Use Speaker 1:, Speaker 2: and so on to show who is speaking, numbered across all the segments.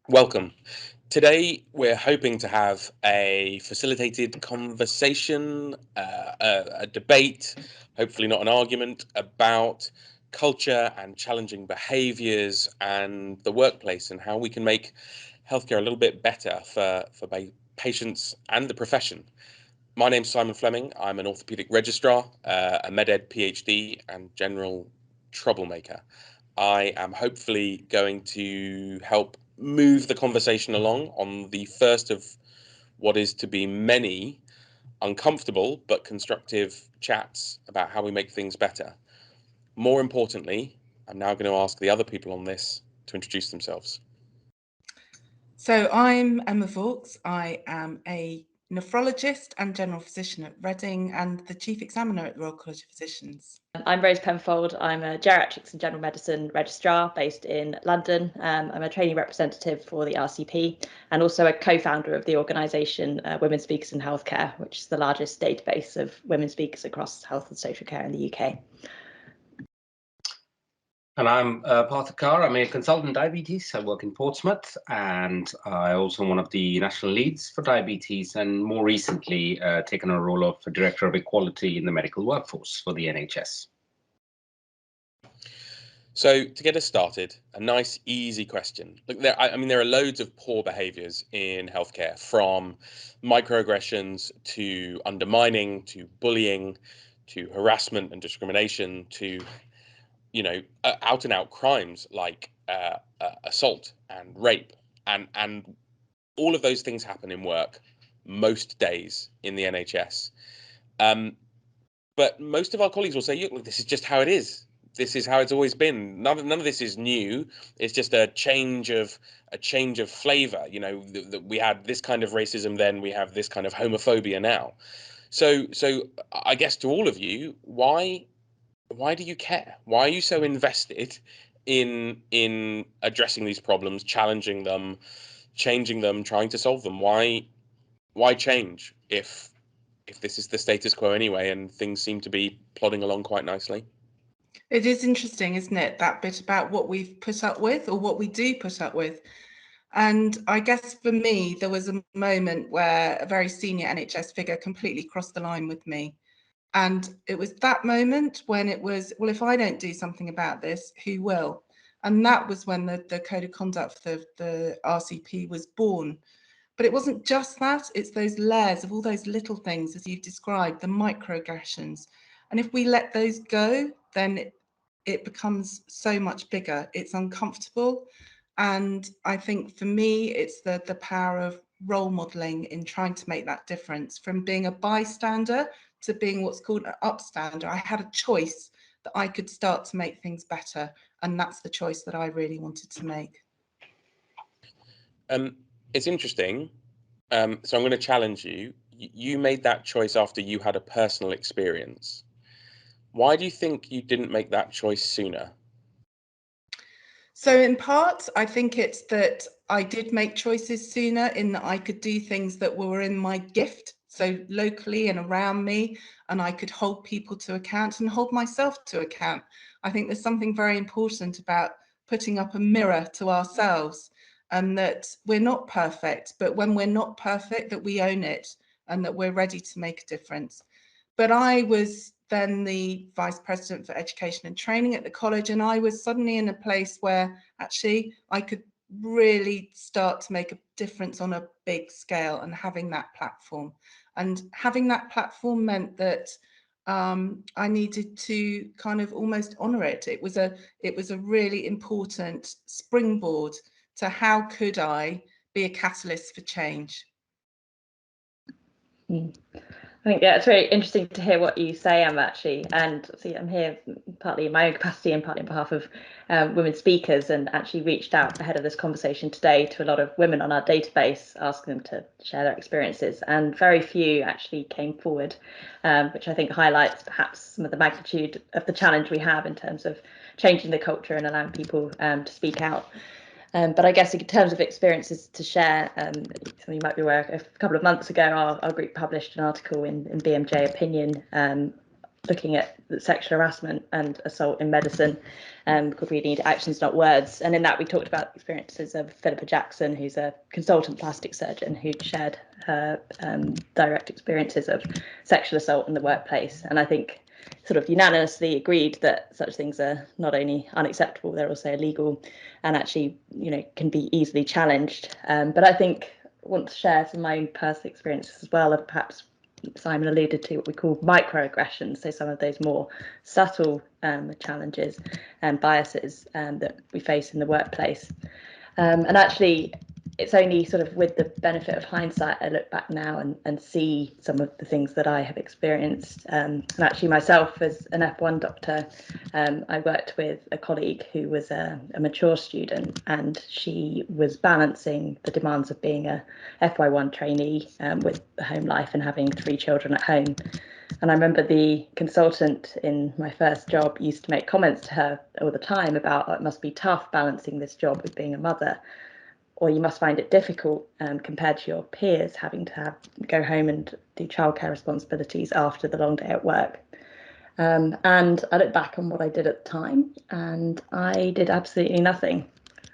Speaker 1: Welcome. Today, we're hoping to have a facilitated conversation, a debate, hopefully not an argument, about culture and challenging behaviours and the workplace and how we can make healthcare a little bit better for patients and the profession. My name's Simon Fleming. I'm an orthopaedic registrar, a MedEd PhD, and general troublemaker. I am hopefully going to help move the conversation along on the first of what is to be many uncomfortable but constructive chats about how we make things better. More importantly, I'm now going to ask the other people on this to introduce themselves.
Speaker 2: So I'm Emma Vaux. I am a nephrologist and general physician at Reading and the chief examiner at the Royal College of Physicians.
Speaker 3: I'm Rose Penfold. I'm a geriatrics and general medicine registrar based in London. I'm a training representative for the RCP and also a co-founder of the organisation Women Speakers in Healthcare, which is the largest database of women speakers across health and social care in the UK.
Speaker 4: And I'm Partha Kar. I'm a consultant in diabetes. I work in Portsmouth, and I also one of the national leads for diabetes, and more recently taken a role of Director of Equality in the medical workforce for the NHS.
Speaker 1: So to get us started, a nice, easy question. Look, there are loads of poor behaviours in healthcare, from microaggressions to undermining to bullying to harassment and discrimination to out and out crimes like assault and rape, and all of those things happen in work most days in the NHS. But most of our colleagues will say, look, this is just how it is. This is how it's always been. None of this is new. It's just a change of flavour. We had this kind of racism then, we have this kind of homophobia now. So I guess to all of you, why do you care? Why are you so invested in addressing these problems, challenging them, changing them, trying to solve them? Why change if this is the status quo anyway and things seem to be plodding along quite nicely?
Speaker 2: It is interesting, isn't it, that bit about what we've put up with or what we do put up with. And I guess for me, there was a moment where a very senior NHS figure completely crossed the line with me. And it was that moment when it was, well, if I don't do something about this, who will? And that was when the code of conduct for the RCP was born. But it wasn't just that, it's those layers of all those little things, as you've described, the microaggressions. And if we let those go, then it becomes so much bigger. It's uncomfortable. And I think for me, it's the power of role modelling in trying to make that difference, from being a bystander to being what's called an upstander. I had a choice that I could start to make things better. And that's the choice that I really wanted to make.
Speaker 1: It's interesting. So I'm going to challenge you. You made that choice after you had a personal experience. Why do you think you didn't make that choice sooner?
Speaker 2: So in part, I think it's that I did make choices sooner in that I could do things that were in my gift, so locally and around me, and I could hold people to account and hold myself to account. I think there's something very important about putting up a mirror to ourselves, and that we're not perfect, but when we're not perfect, that we own it and that we're ready to make a difference. But I was then the vice president for education and training at the college, and I was suddenly in a place where actually I could really start to make a difference on a big scale, and having that platform. And having that platform meant that I needed to kind of almost honour it. It was a really important springboard to how could I be a catalyst for change.
Speaker 3: I think, yeah, it's very interesting to hear what you say, Emma, actually. And see, I'm here partly in my own capacity and partly on behalf of women speakers, and actually reached out ahead of this conversation today to a lot of women on our database, asking them to share their experiences. And very few actually came forward, which I think highlights perhaps some of the magnitude of the challenge we have in terms of changing the culture and allowing people to speak out. But I guess in terms of experiences to share, some you might be aware, a couple of months ago, our group published an article in BMJ Opinion looking at sexual harassment and assault in medicine, called We Need Actions Not Words. And in that we talked about experiences of Philippa Jackson, who's a consultant plastic surgeon who shared her direct experiences of sexual assault in the workplace. And I think sort of unanimously agreed that such things are not only unacceptable, they're also illegal and actually, you know, can be easily challenged. But I think I want to share some of my own personal experiences as well, of perhaps Simon alluded to what we call microaggressions, so some of those more subtle challenges and biases that we face in the workplace. And actually, it's only sort of with the benefit of hindsight, I look back now and see some of the things that I have experienced. And actually myself as an F1 doctor, I worked with a colleague who was a mature student, and she was balancing the demands of being a FY1 trainee with the home life and having 3 children at home. And I remember the consultant in my first job used to make comments to her all the time about, oh, it must be tough balancing this job with being a mother, or you must find it difficult compared to your peers having to go home and do childcare responsibilities after the long day at work. And I look back on what I did at the time, and I did absolutely nothing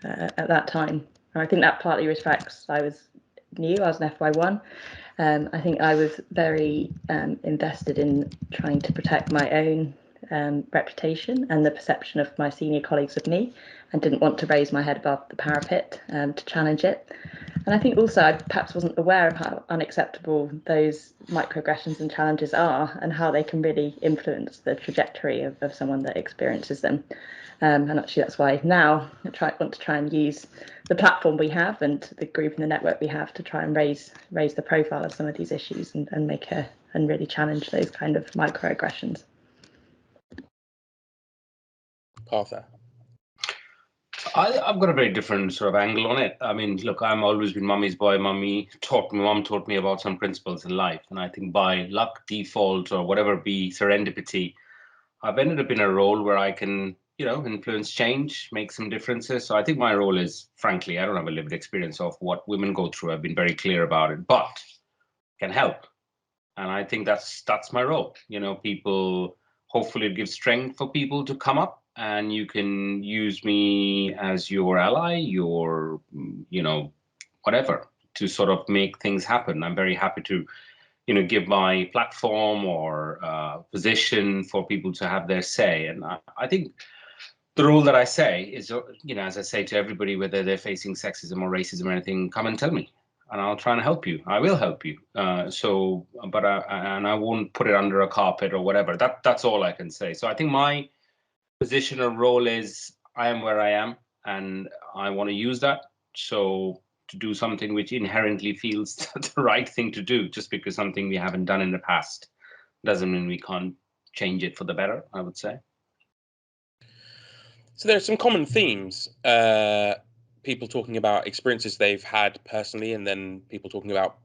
Speaker 3: at that time. And I think that partly reflects I was new, I was an FY1. I think I was very invested in trying to protect my own reputation and the perception of my senior colleagues of me, and didn't want to raise my head above the parapet to challenge it. And I think also I perhaps wasn't aware of how unacceptable those microaggressions and challenges are, and how they can really influence the trajectory of someone that experiences them. And actually that's why now I want to try and use the platform we have and the group and the network we have to try and raise the profile of some of these issues and make and really challenge those kind of microaggressions.
Speaker 1: Partha.
Speaker 4: I've got a very different sort of angle on it. I mean, look, I'm always been mummy's boy. Mom taught me about some principles in life. And I think by luck, default, or whatever be serendipity, I've ended up in a role where I can, you know, influence change, make some differences. So I think my role is, frankly, I don't have a lived experience of what women go through. I've been very clear about it, but can help. And I think that's my role. You know, people, hopefully it gives strength for people to come up, and you can use me as your ally, your, you know, whatever, to sort of make things happen. I'm very happy to, you know, give my platform or position for people to have their say. And I think the rule that I say is, you know, as I say to everybody, whether they're facing sexism or racism or anything, come and tell me, and I'll try and help you. I will help you. But I won't put it under a carpet or whatever. That's all I can say. So I think my position or role is, I am where I am, and I want to use that. So to do something which inherently feels the right thing to do, just because something we haven't done in the past, doesn't mean we can't change it for the better, I would say.
Speaker 1: So there are some common themes. People talking about experiences they've had personally, and then people talking about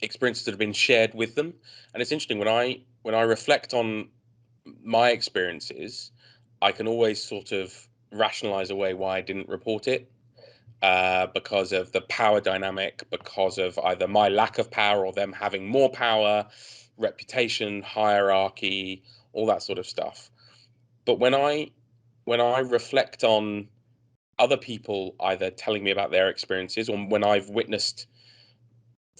Speaker 1: experiences that have been shared with them. And it's interesting, when I reflect on my experiences, I can always sort of rationalize away why I didn't report it, because of the power dynamic, because of either my lack of power or them having more power, reputation, hierarchy, all that sort of stuff. But when I reflect on other people either telling me about their experiences, or when I've witnessed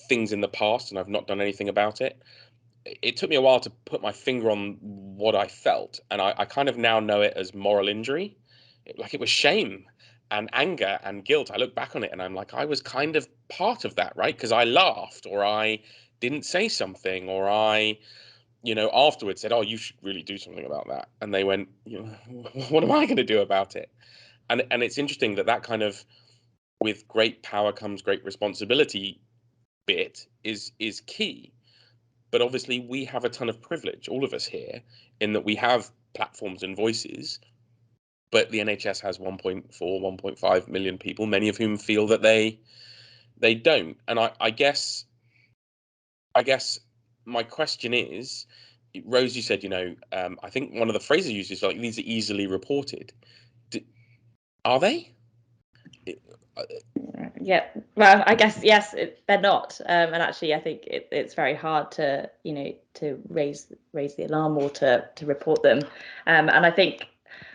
Speaker 1: things in the past and I've not done anything about it, it took me a while to put my finger on what I felt. And I kind of now know it as moral injury. Like, it was shame and anger and guilt. I look back on it and I'm like, I was kind of part of that, right? Because I laughed, or I didn't say something, or I, you know, afterwards said, oh, you should really do something about that. And they went, you know, what am I going to do about it? And it's interesting that kind of, with great power comes great responsibility bit is key. But obviously we have a ton of privilege, all of us here, in that we have platforms and voices, but the NHS has 1.4, 1.5 million people, many of whom feel that they don't. And I guess my question is, Rose, you said, you know, I think one of the phrases used is like, these are easily reported. Are they?
Speaker 3: Yeah, well, I guess yes, they're not, and actually, I think it's very hard to to raise the alarm or to report them, and I think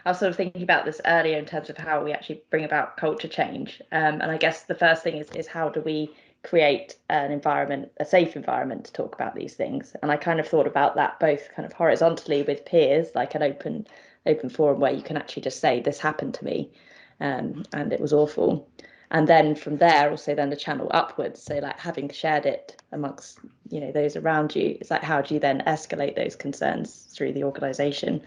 Speaker 3: I was sort of thinking about this earlier in terms of how we actually bring about culture change, and I guess the first thing is how do we create an environment, a safe environment to talk about these things, and I kind of thought about that both kind of horizontally with peers, like an open forum where you can actually just say this happened to me, and it was awful. And then from there, also then the channel upwards. So like having shared it amongst those around you, it's like how do you then escalate those concerns through the organisation?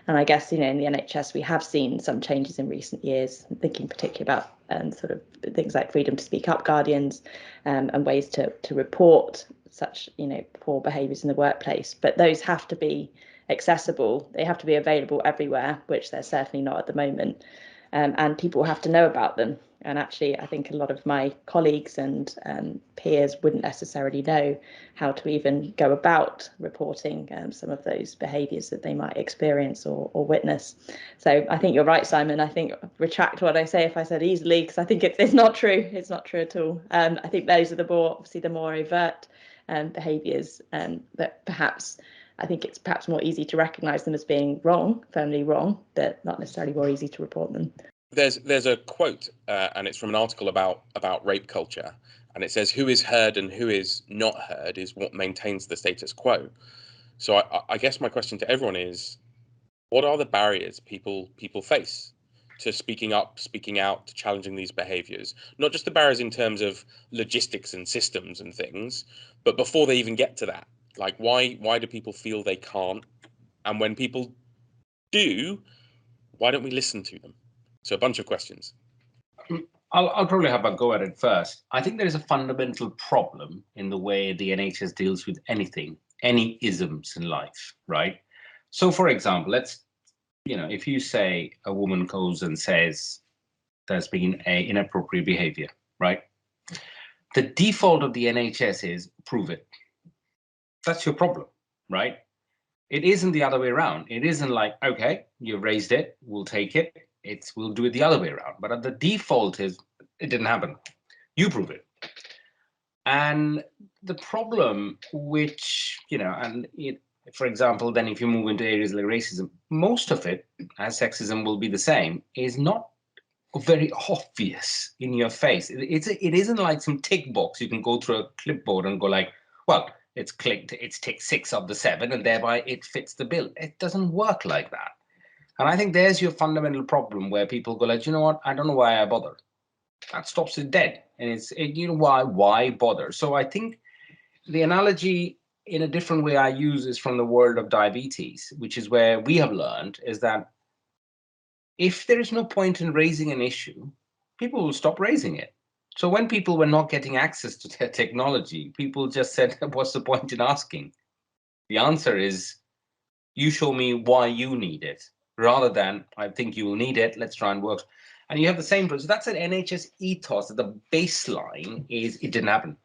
Speaker 3: And I guess in the NHS we have seen some changes in recent years. I'm thinking particularly about sort of things like freedom to speak up guardians, and ways to report such poor behaviours in the workplace. But those have to be accessible. They have to be available everywhere, which they're certainly not at the moment. And people have to know about them. And actually, I think a lot of my colleagues and peers wouldn't necessarily know how to even go about reporting some of those behaviours that they might experience or witness. So I think you're right, Simon. I think retract what I say if I said easily, because I think it's not true. It's not true at all. I think those are the more overt behaviours that perhaps I think it's perhaps more easy to recognise them as being wrong, firmly wrong, but not necessarily more easy to report them.
Speaker 1: There's a quote, and it's from an article about rape culture, and it says, "Who is heard and who is not heard is what maintains the status quo." So I guess my question to everyone is, what are the barriers people face to speaking up, speaking out, to challenging these behaviours? Not just the barriers in terms of logistics and systems and things, but before they even get to that, like why do people feel they can't? And when people do, why don't we listen to them? So a bunch of questions.
Speaker 4: I'll probably have a go at it first. I think there is a fundamental problem in the way the NHS deals with anything, any isms in life, right? So, for example, if you say a woman goes and says there's been a inappropriate behavior, right? The default of the NHS is prove it. That's your problem, right? It isn't the other way around. It isn't like, okay, you raised it, we'll take it. We'll do it the other way around. But the default is it didn't happen. You prove it. And the problem, which, for example, then if you move into areas like racism, most of it, as sexism will be the same, is not very obvious in your face. It isn't like some tick box you can go through a clipboard and go like, well, it's clicked, it's ticked 6 of the 7, and thereby it fits the bill. It doesn't work like that. And I think there's your fundamental problem where people go like, you know what, I don't know why I bother. That stops it dead. And why bother? So I think the analogy in a different way I use is from the world of diabetes, which is where we have learned is that if there is no point in raising an issue, people will stop raising it. So when people were not getting access to their technology, people just said, what's the point in asking? The answer is, you show me why you need it, rather than, I think you will need it, let's try and work. And you have the same, so that's an NHS ethos, that the baseline is it didn't happen.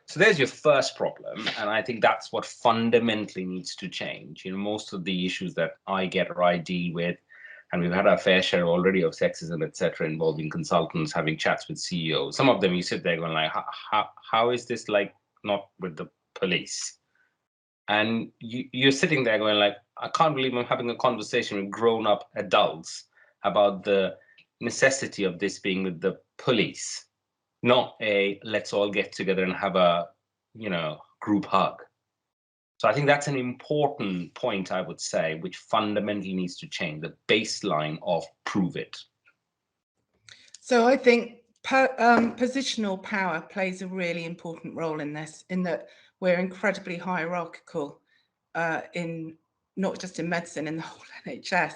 Speaker 4: So there's your first problem, and I think that's what fundamentally needs to change. Most of the issues that I get or I deal with, and we've had our fair share already of sexism, etc., involving consultants having chats with CEOs. Some of them you sit there going like, how is this like not with the police? And you're sitting there going like, I can't believe I'm having a conversation with grown-up adults about the necessity of this being with the police, not a let's all get together and have a group hug. So I think that's an important point, I would say, which fundamentally needs to change, the baseline of prove it.
Speaker 2: So I think positional power plays a really important role in this, in that we're incredibly hierarchical in not just in medicine, in the whole NHS,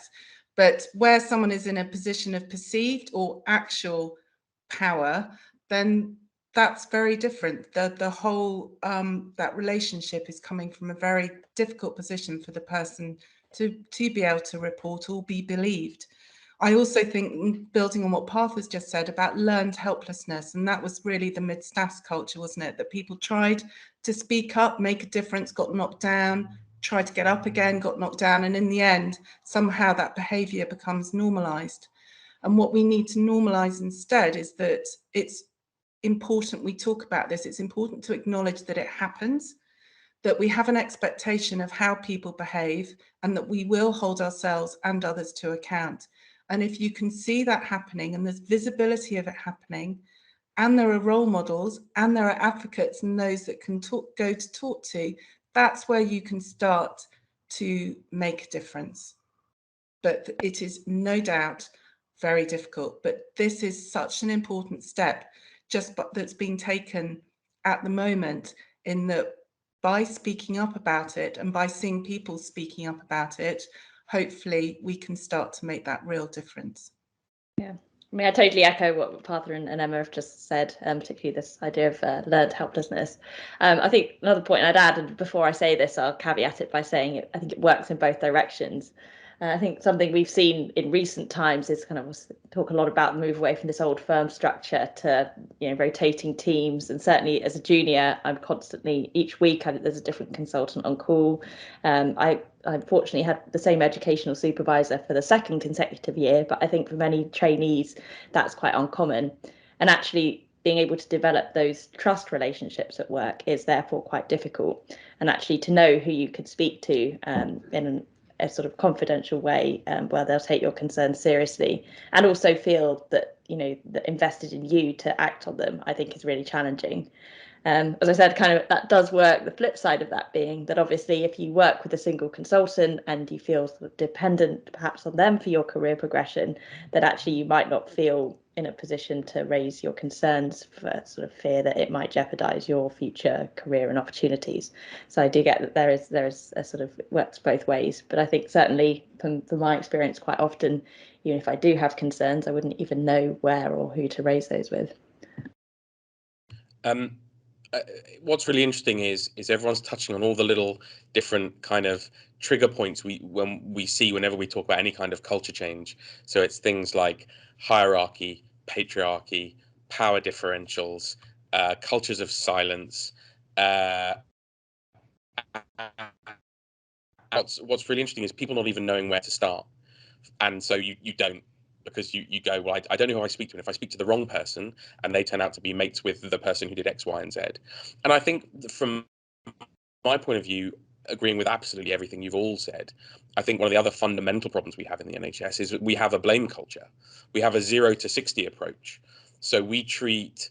Speaker 2: but where someone is in a position of perceived or actual power, then that's very different. The whole that relationship is coming from a very difficult position for the person to be able to report or be believed. I also think, building on what Partha's just said about learned helplessness, and that was really the mid-staffs culture, wasn't it? That people tried to speak up, make a difference, got knocked down, tried to get up again, got knocked down, and in the end, somehow that behaviour becomes normalised. And what we need to normalise instead is that it's important we talk about this. It's important to acknowledge that it happens, that we have an expectation of how people behave, and that we will hold ourselves and others to account. And if you can see that happening, and there's visibility of it happening, and there are role models, and there are advocates and those that can go to talk to, that's where you can start to make a difference. But it is no doubt very difficult. But this is such an important step that's being taken at the moment, in that by speaking up about it and by seeing people speaking up about it, hopefully we can start to make that real difference.
Speaker 3: Yeah, I mean, I totally echo what Partha and Emma have just said, particularly this idea of learned helplessness. I think another point I'd add, and before I say this, I'll caveat it by saying I think it works in both directions. I think something we've seen in recent times is kind of talk a lot about the move away from this old firm structure to, you know, rotating teams. And certainly as a junior, I'm constantly, each week there's a different consultant on call. I unfortunately had the same educational supervisor for the second consecutive year, but I think for many trainees, that's quite uncommon. And actually being able to develop those trust relationships at work is therefore quite difficult. And actually to know who you could speak to in a sort of confidential way, where they'll take your concerns seriously, and also feel that, you know, that invested in you to act on them, I think is really challenging. As I said, kind of that does work. The flip side of that being that obviously if you work with a single consultant and you feel sort of dependent perhaps on them for your career progression, that actually you might not feel in a position to raise your concerns for sort of fear that it might jeopardize your future career and opportunities. So I do get that there is a sort of, it works both ways, but I think certainly from my experience, quite often, even if I do have concerns, I wouldn't even know where or who to raise those with.
Speaker 1: What's really interesting is everyone's touching on all the little different kind of trigger points when we see whenever we talk about any kind of culture change. So it's things like hierarchy, patriarchy, power differentials, cultures of silence. What's really interesting is people not even knowing where to start, and so you don't, because you go, well, I don't know who I speak to, and if I speak to the wrong person and they turn out to be mates with the person who did X, Y, and Z. And I think from my point of view, agreeing with absolutely everything you've all said, I think one of the other fundamental problems we have in the NHS is that we have a blame culture. We have a 0 to 60 approach. So we treat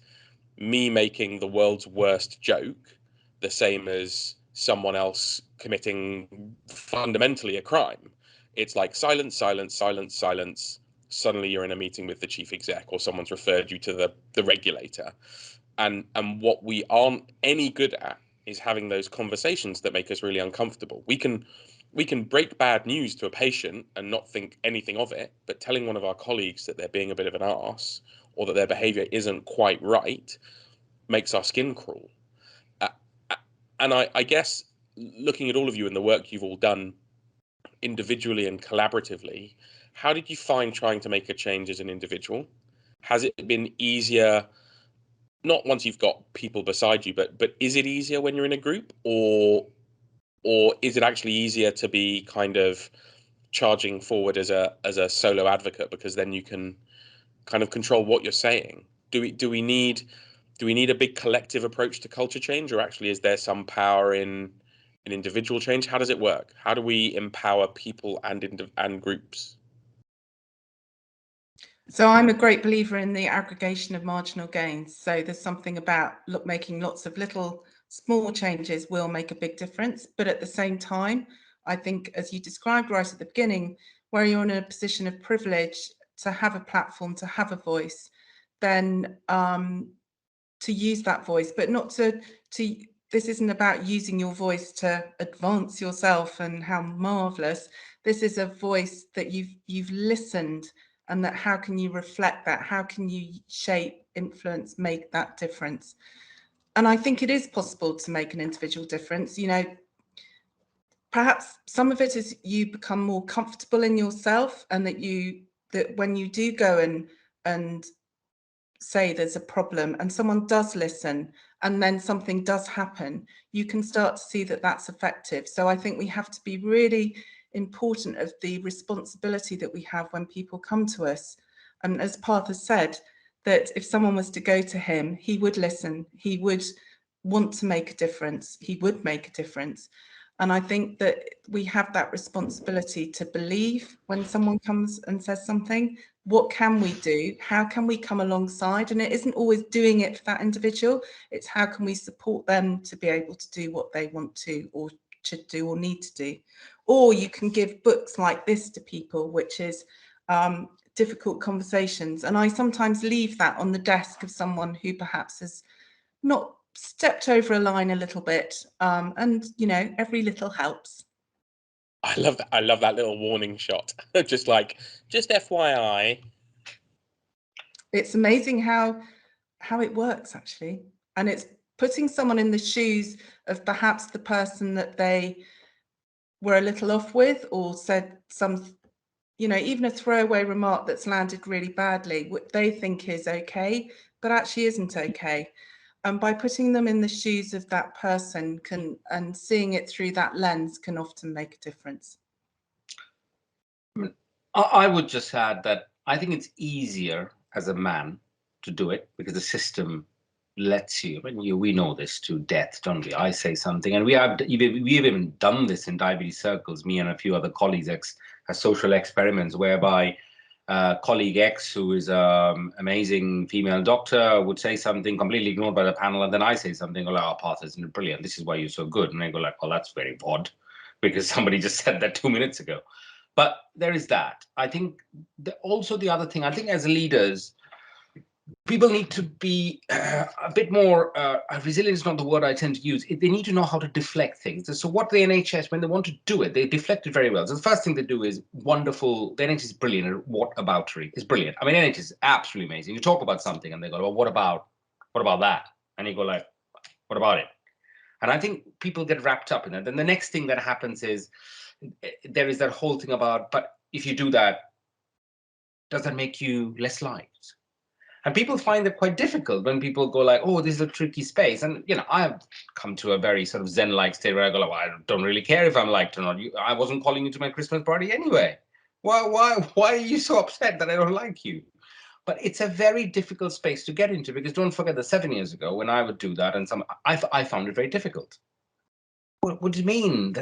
Speaker 1: me making the world's worst joke the same as someone else committing fundamentally a crime. It's like silence, silence, silence, silence. Suddenly you're in a meeting with the chief exec, or someone's referred you to the regulator. And what we aren't any good at is having those conversations that make us really uncomfortable. We can break bad news to a patient and not think anything of it, but telling one of our colleagues that they're being a bit of an arse, or that their behavior isn't quite right, makes our skin crawl. And I guess, looking at all of you and the work you've all done individually and collaboratively, how did you find trying to make a change as an individual? Has it been easier, not once you've got people beside you, but is it easier when you're in a group, or is it actually easier to be kind of charging forward as a solo advocate, because then you can kind of control what you're saying? Do we need a big collective approach to culture change, or actually is there some power in individual change? How does it work? How do we empower people and groups?
Speaker 2: So I'm a great believer in the aggregation of marginal gains. So there's something about making lots of little small changes will make a big difference. But at the same time, I think, as you described right at the beginning, where you're in a position of privilege to have a platform, to have a voice, then to use that voice, but not to this isn't about using your voice to advance yourself and how marvelous. This is a voice that you've listened, and that how can you reflect that? How can you shape, influence, make that difference? And I think it is possible to make an individual difference. You know, perhaps some of it is you become more comfortable in yourself, and that when you do go and say there's a problem and someone does listen, and then something does happen, you can start to see that that's effective. So I think we have to be really important of the responsibility that we have when people come to us. And as Partha said, that if someone was to go to him, he would listen, he would want to make a difference, he would make a difference. And I think that we have that responsibility to believe when someone comes and says something. What can we do? How can we come alongside? And it isn't always doing it for that individual. It's how can we support them to be able to do what they want to or should do or need to do. Or you can give books like this to people, which is difficult conversations. And I sometimes leave that on the desk of someone who perhaps has not stepped over a line a little bit, and you know, every little helps.
Speaker 1: I love that. I love that little warning shot. just FYI.
Speaker 2: It's amazing how it works, actually. And it's putting someone in the shoes of perhaps the person that they were a little off with, or said some, you know, even a throwaway remark that's landed really badly, what they think is okay, but actually isn't okay. And by putting them in the shoes of that person and seeing it through that lens can often make a difference.
Speaker 4: I would just add that I think it's easier as a man to do it because the system lets you. I mean, we know this to death, don't we? I say something, and we've even done this in diabetes circles, me and a few other colleagues, as social experiments whereby colleague X, who is an amazing female doctor, would say something completely ignored by the panel, and then I say something, like, "Oh, Partha, isn't it brilliant? This is why you're so good." And they go like, "Well, that's very odd, because somebody just said that 2 minutes ago." But there is that. I think also the other thing, I think as leaders, people need to be a bit more resilient is not the word I tend to use. They need to know how to deflect things. So what the NHS, when they want to do it, they deflect it very well. So the first thing they do is wonderful. The NHS is brilliant at whataboutery. It's brilliant. I mean, NHS is absolutely amazing. You talk about something and they go, "Well, what about that?" And you go like, "What about it?" And I think people get wrapped up in it. Then the next thing that happens is there is that whole thing about, but if you do that, does that make you less liked? And people find it quite difficult when people go like, "Oh, this is a tricky space." And, you know, I've come to a very sort of Zen-like state where I go like, "Well, I don't really care if I'm liked or not. I wasn't calling you to my Christmas party anyway. Why are you so upset that I don't like you?" But it's a very difficult space to get into, because don't forget that 7 years ago when I would do that, and I found it very difficult. What do you mean?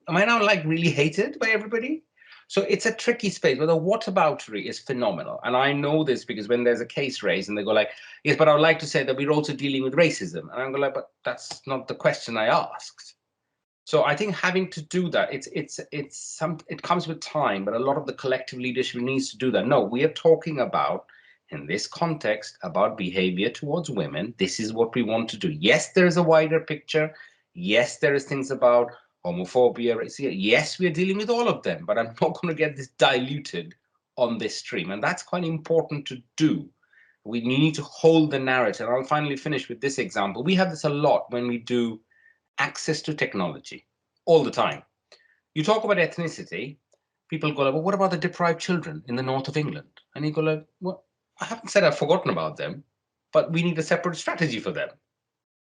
Speaker 4: Am I now like really hated by everybody? So it's a tricky space, but the whataboutery is phenomenal. And I know this because when there's a case raised and they go like, "Yes, but I would like to say that we're also dealing with racism." And I'm going like, "But that's not the question I asked." So I think having to do that, it comes with time, but a lot of the collective leadership needs to do that. No, we are talking about, in this context, about behavior towards women. This is what we want to do. Yes, there's a wider picture. Yes, there is things about homophobia, racism. Yes, we're dealing with all of them, but I'm not going to get this diluted on this stream. And that's quite important to do. We need to hold the narrative. I'll finally finish with this example. We have this a lot when we do access to technology all the time. You talk about ethnicity, people go like, "Well, what about the deprived children in the north of England?" And you go like, "Well, I haven't said I've forgotten about them, but we need a separate strategy for them,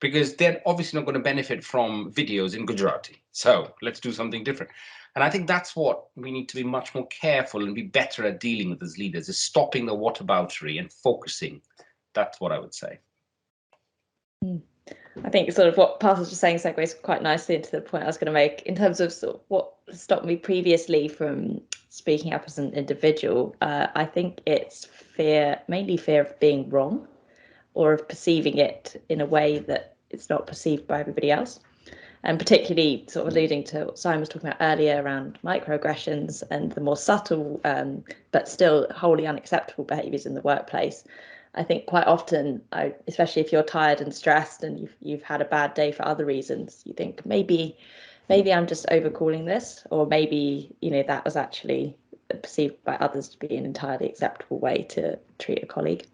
Speaker 4: because they're obviously not going to benefit from videos in Gujarati. So let's do something different." And I think that's what we need to be much more careful and be better at dealing with as leaders, is stopping the whataboutery and focusing. That's what I would say.
Speaker 3: I think sort of what Partha was just saying segues quite nicely into the point I was going to make in terms of sort of what stopped me previously from speaking up as an individual. I think it's mainly fear of being wrong, or of perceiving it in a way that it's not perceived by everybody else. And particularly sort of alluding to what Simon was talking about earlier around microaggressions and the more subtle but still wholly unacceptable behaviours in the workplace. I think quite often, especially if you're tired and stressed and you've had a bad day for other reasons, you think maybe I'm just overcalling this, or maybe, you know, that was actually perceived by others to be an entirely acceptable way to treat a colleague.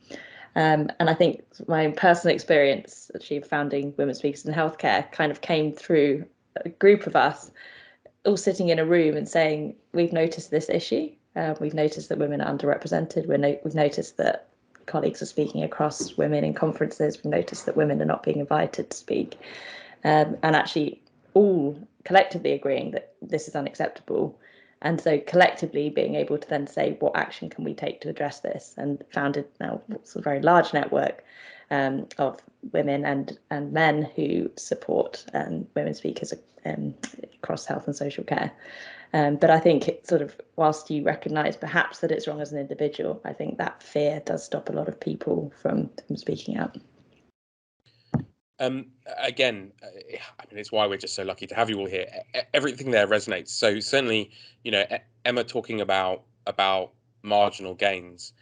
Speaker 3: And I think my personal experience actually founding Women Speakers in Healthcare kind of came through a group of us all sitting in a room and saying, "We've noticed this issue. We've noticed that women are underrepresented. We've noticed that colleagues are speaking across women in conferences. We've noticed that women are not being invited to speak." And actually all collectively agreeing that this is unacceptable. And so collectively being able to then say, what action can we take to address this? And founded now what's a very large network of women and men who support women speakers across health and social care. But I think it sort of, whilst you recognise perhaps that it's wrong as an individual, I think that fear does stop a lot of people from speaking out.
Speaker 1: Again, I mean, it's why we're just so lucky to have you all here. Everything there resonates. So certainly, you know, Emma talking about marginal gains.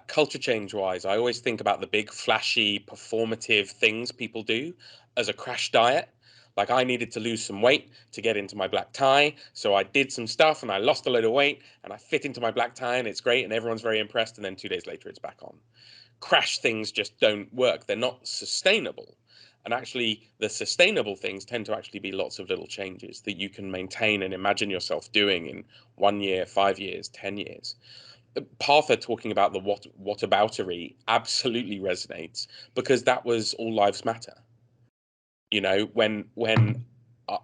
Speaker 1: Culture change wise, I always think about the big flashy performative things people do as a crash diet. Like, I needed to lose some weight to get into my black tie, so I did some stuff and I lost a load of weight and I fit into my black tie and it's great and everyone's very impressed, and then 2 days later it's back on. Crash things just don't work. They're not sustainable. And actually, the sustainable things tend to actually be lots of little changes that you can maintain and imagine yourself doing in 1 year, 5 years, 10 years. Partha talking about the whataboutery absolutely resonates, because that was All Lives Matter. You know, when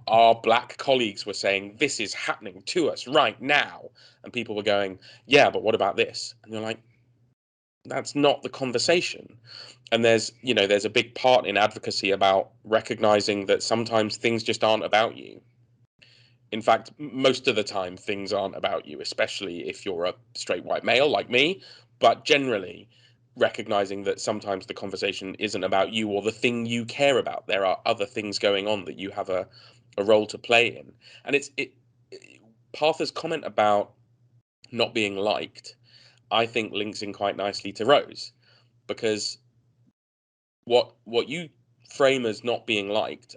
Speaker 1: our black colleagues were saying, this is happening to us right now, and people were going, yeah, but what about this? And you're like, that's not the conversation. And there's a big part in advocacy about recognizing that sometimes things just aren't about you. In fact, most of the time things aren't about you, especially if you're a straight white male like me, but generally recognizing that sometimes the conversation isn't about you or the thing you care about. There are other things going on that you have a role to play in. And Partha's comment about not being liked, I think, links in quite nicely to Rose, because what you frame as not being liked,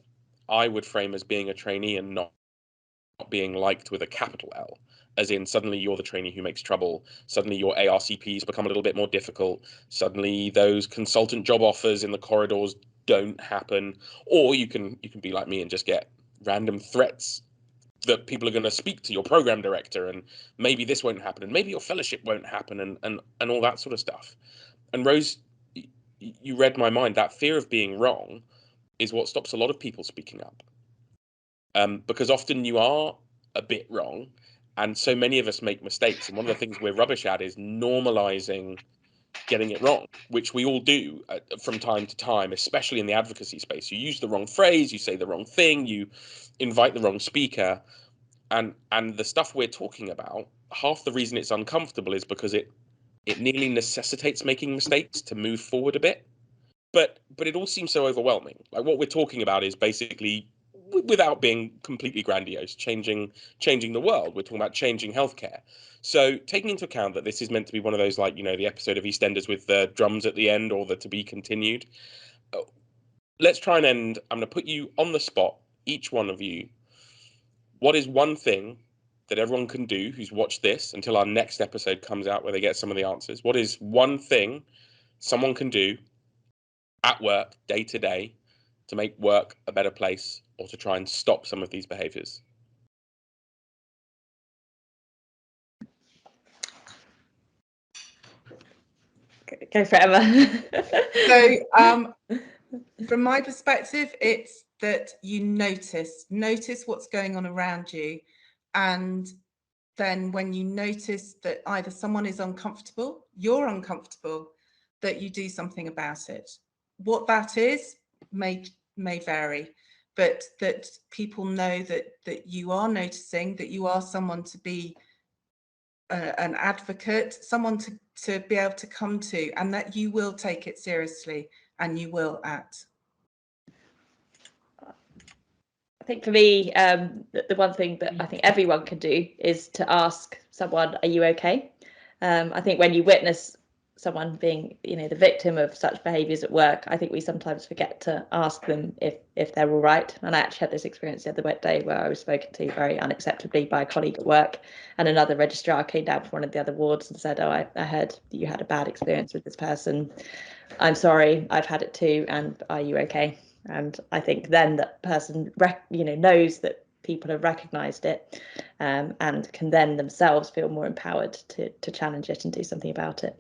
Speaker 1: I would frame as being a trainee and not being liked with a capital L, as in suddenly you're the trainee who makes trouble, suddenly your ARCPs become a little bit more difficult, suddenly those consultant job offers in the corridors don't happen, or you can be like me and just get random threats that people are going to speak to your program director, and maybe this won't happen, and maybe your fellowship won't happen, and all that sort of stuff. And Rose, you read my mind. That fear of being wrong is what stops a lot of people speaking up. Because often you are a bit wrong, and so many of us make mistakes. And one of the things we're rubbish at is normalizing getting it wrong, which we all do from time to time, especially in the advocacy space. You use the wrong phrase, you say the wrong thing, you invite the wrong speaker, and the stuff we're talking about, half the reason it's uncomfortable is because it nearly necessitates making mistakes to move forward a bit. But it all seems so overwhelming. Like, what we're talking about is basically, without being completely grandiose, changing the world. We're talking about changing healthcare. So taking into account that this is meant to be one of those, like, you know, the episode of EastEnders with the drums at the end, or the to be continued. Let's try and end. I'm going to put you on the spot, each one of you. What is one thing that everyone can do who's watched this until our next episode comes out, where they get some of the answers? What is one thing someone can do at work, day to day, to make work a better place, or to try and stop some of these behaviours?
Speaker 3: Go for it, Emma.
Speaker 2: So from my perspective, it's that you notice what's going on around you, and then when you notice that either someone is uncomfortable, you're uncomfortable, that you do something about it. What that is may vary, but that people know that you are noticing, that you are someone to be an advocate, someone to be able to come to, and that you will take it seriously and you will act.
Speaker 3: I think for me, the one thing that I think everyone can do is to ask someone, are you okay? I think when you witness someone being, the victim of such behaviours at work, I think we sometimes forget to ask them if they're all right. And I actually had this experience the other day where I was spoken to very unacceptably by a colleague at work, and another registrar came down from one of the other wards and said, oh, I heard that you had a bad experience with this person. I'm sorry, I've had it too, and are you okay? And I think then that person knows that people have recognised it, and can then themselves feel more empowered to challenge it and do something about it.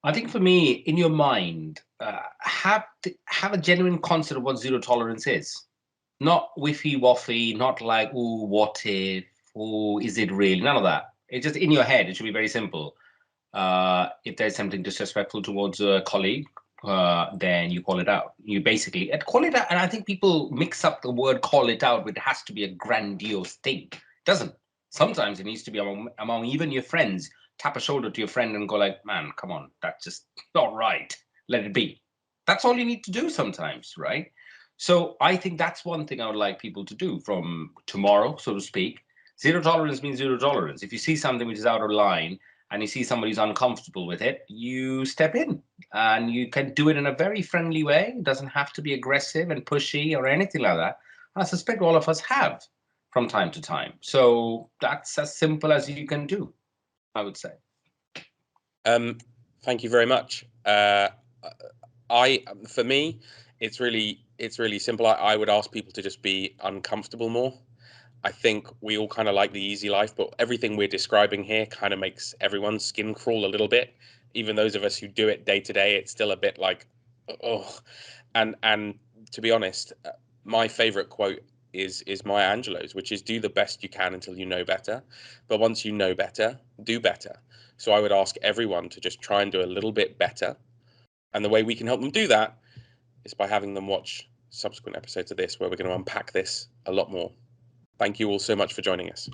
Speaker 4: I think for me, in your mind, have a genuine concept of what zero tolerance is. Not whiffy-waffy, not like, ooh, what if, oh, is it really? None of that. It's just in your head. It should be very simple. If there's something disrespectful towards a colleague, then you call it out. You basically call it out. And I think people mix up the word call it out with it has to be a grandiose thing. It doesn't. Sometimes it needs to be among even your friends. Tap a shoulder to your friend and go like, man, come on, that's just not right. Let it be. That's all you need to do sometimes, right? So I think that's one thing I would like people to do from tomorrow, so to speak. Zero tolerance means zero tolerance. If you see something which is out of line and you see somebody who's uncomfortable with it, you step in and you can do it in a very friendly way. It doesn't have to be aggressive and pushy or anything like that. I suspect all of us have from time to time. So that's as simple as you can do, I would say.
Speaker 1: Thank you very much. For me, it's really simple. I would ask people to just be uncomfortable more. I think we all kind of like the easy life, but everything we're describing here kind of makes everyone's skin crawl a little bit. Even those of us who do it day to day, it's still a bit like, oh. And to be honest, my favorite quote is Maya Angelou's, which is do the best you can until you know better. But once you know better, do better. So I would ask everyone to just try and do a little bit better. And the way we can help them do that is by having them watch subsequent episodes of this, where we're going to unpack this a lot more. Thank you all so much for joining us.